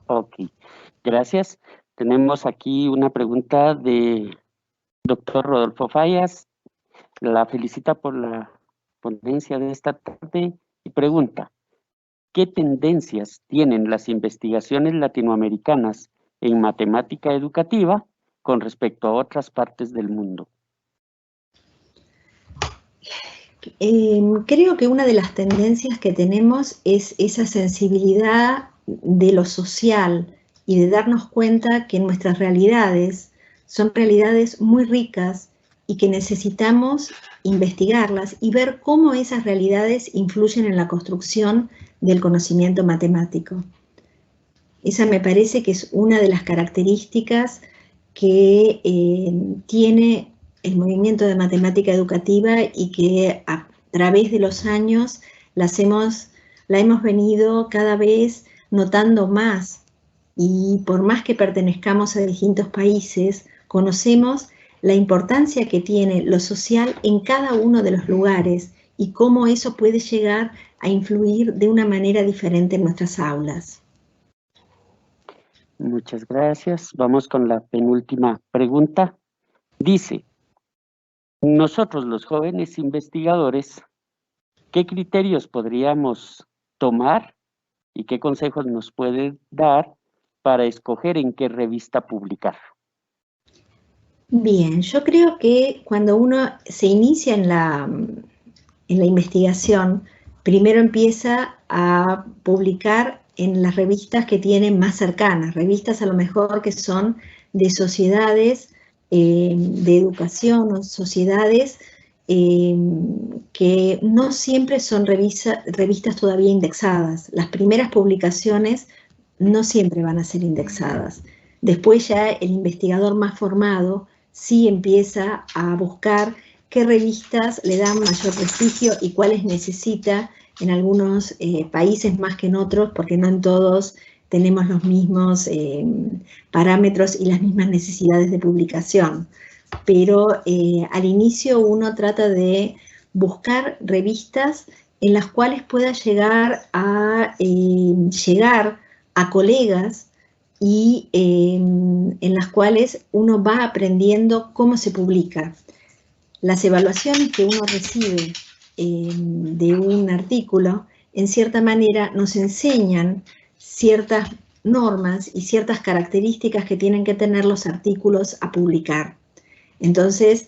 Ok, gracias. Tenemos aquí una pregunta de doctor Rodolfo Fallas. La felicita por la ponencia de esta tarde y pregunta, ¿qué tendencias tienen las investigaciones latinoamericanas en matemática educativa con respecto a otras partes del mundo? Creo que una de las tendencias que tenemos es esa sensibilidad de lo social y de darnos cuenta que nuestras realidades son realidades muy ricas y que necesitamos investigarlas y ver cómo esas realidades influyen en la construcción del conocimiento matemático. Esa me parece que es una de las características que tiene el movimiento de matemática educativa y que a través de los años la hemos venido cada vez notando más, y por más que pertenezcamos a distintos países, conocemos la importancia que tiene lo social en cada uno de los lugares y cómo eso puede llegar a influir de una manera diferente en nuestras aulas. Muchas gracias. Vamos con la penúltima pregunta. Dice, nosotros los jóvenes investigadores, ¿qué criterios podríamos tomar y qué consejos nos puede dar para escoger en qué revista publicar? Bien, yo creo que cuando uno se inicia en la investigación, primero empieza a publicar en las revistas que tienen más cercanas, revistas a lo mejor que son de sociedades de educación o sociedades que no siempre son revistas todavía indexadas. Las primeras publicaciones no siempre van a ser indexadas. Después ya el investigador más formado sí empieza a buscar qué revistas le dan mayor prestigio y cuáles necesita en algunos países más que en otros, porque no en todos tenemos los mismos parámetros y las mismas necesidades de publicación. Pero al inicio uno trata de buscar revistas en las cuales pueda llegar a colegas y en las cuales uno va aprendiendo cómo se publica. Las evaluaciones que uno recibe de un artículo, en cierta manera nos enseñan ciertas normas y ciertas características que tienen que tener los artículos a publicar. Entonces,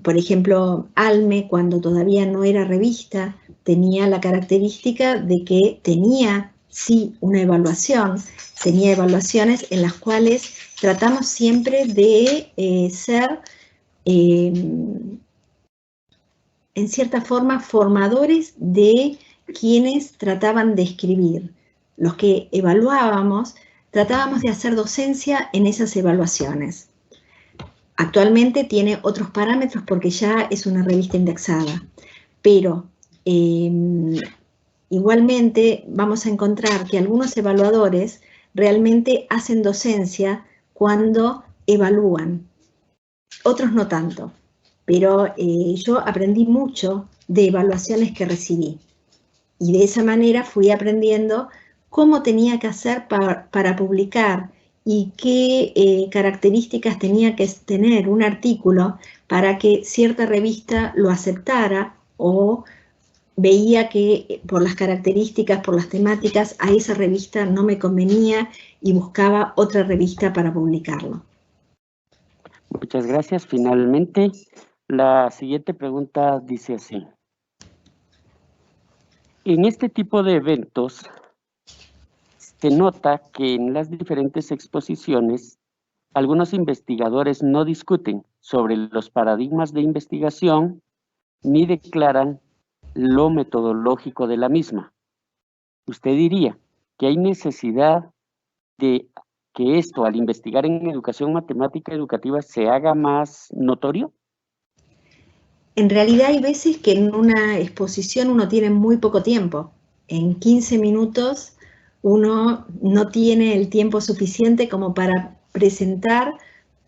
por ejemplo, ALME, cuando todavía no era revista, tenía la característica de que tenía sí una evaluación, tenía evaluaciones en las cuales tratamos siempre de ser, en cierta forma, formadores de quienes trataban de escribir. Los que evaluábamos, tratábamos de hacer docencia en esas evaluaciones. Actualmente tiene otros parámetros porque ya es una revista indexada, pero igualmente vamos a encontrar que algunos evaluadores realmente hacen docencia cuando evalúan, otros no tanto, pero yo aprendí mucho de evaluaciones que recibí y de esa manera fui aprendiendo cómo tenía que hacer para publicar y qué características tenía que tener un artículo para que cierta revista lo aceptara, o veía que por las características, por las temáticas, a esa revista no me convenía y buscaba otra revista para publicarlo. Muchas gracias. Finalmente, la siguiente pregunta dice así. En este tipo de eventos, se nota que en las diferentes exposiciones, algunos investigadores no discuten sobre los paradigmas de investigación ni declaran lo metodológico de la misma. ¿Usted diría que hay necesidad de que esto, al investigar en educación matemática educativa, se haga más notorio? En realidad hay veces que en una exposición uno tiene muy poco tiempo. En 15 minutos uno no tiene el tiempo suficiente como para presentar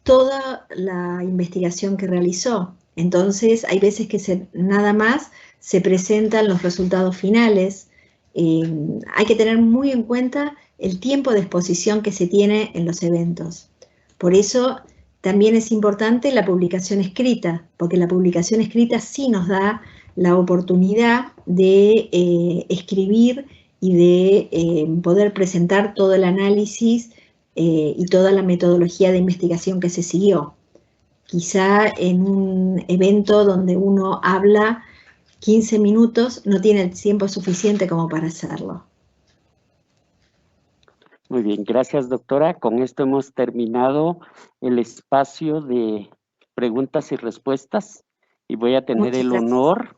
toda la investigación que realizó. Entonces hay veces que nada más se presentan los resultados finales. Hay que tener muy en cuenta el tiempo de exposición que se tiene en los eventos. Por eso también es importante la publicación escrita, porque la publicación escrita sí nos da la oportunidad de escribir y de poder presentar todo el análisis y toda la metodología de investigación que se siguió. Quizá en un evento donde uno habla 15 minutos no tiene el tiempo suficiente como para hacerlo. Muy bien, gracias doctora. Con esto hemos terminado el espacio de preguntas y respuestas y voy a tener Muchas el gracias. honor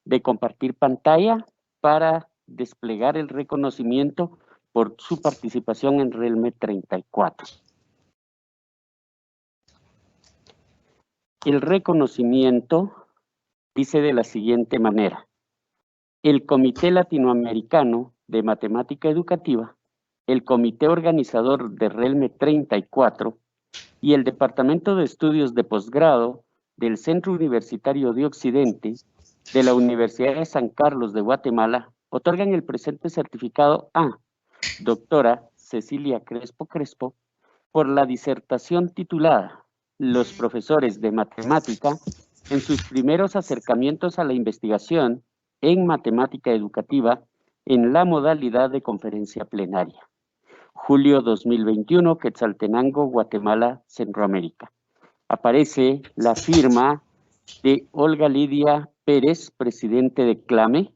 de compartir pantalla para desplegar el reconocimiento por su participación en RELME 34. El reconocimiento dice de la siguiente manera: el Comité Latinoamericano de Matemática Educativa, el Comité Organizador de RELME 34 y el Departamento de Estudios de Posgrado del Centro Universitario de Occidente de la Universidad de San Carlos de Guatemala otorgan el presente certificado a doctora Cecilia Crespo Crespo por la disertación titulada Los profesores de matemática en sus primeros acercamientos a la investigación en matemática educativa en la modalidad de conferencia plenaria. Julio 2021, Quetzaltenango, Guatemala, Centroamérica. Aparece la firma de Olga Lidia Pérez, presidente de CLAME,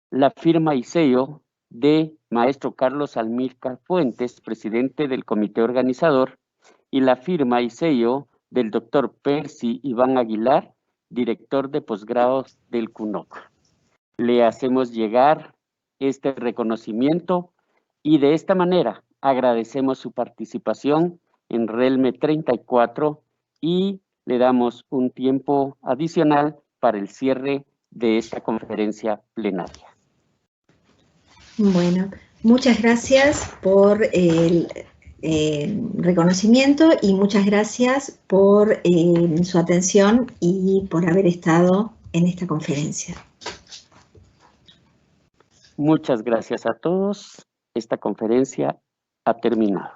la firma y sello de maestro Carlos Almícar Fuentes, presidente del comité organizador, y la firma y sello del doctor Percy Iván Aguilar, director de posgrados del CUNOC. Le hacemos llegar este reconocimiento y de esta manera agradecemos su participación en RELME 34 y le damos un tiempo adicional para el cierre de esta conferencia plenaria. Bueno, muchas gracias por el reconocimiento y muchas gracias por su atención y por haber estado en esta conferencia. Muchas gracias a todos. Esta conferencia ha terminado.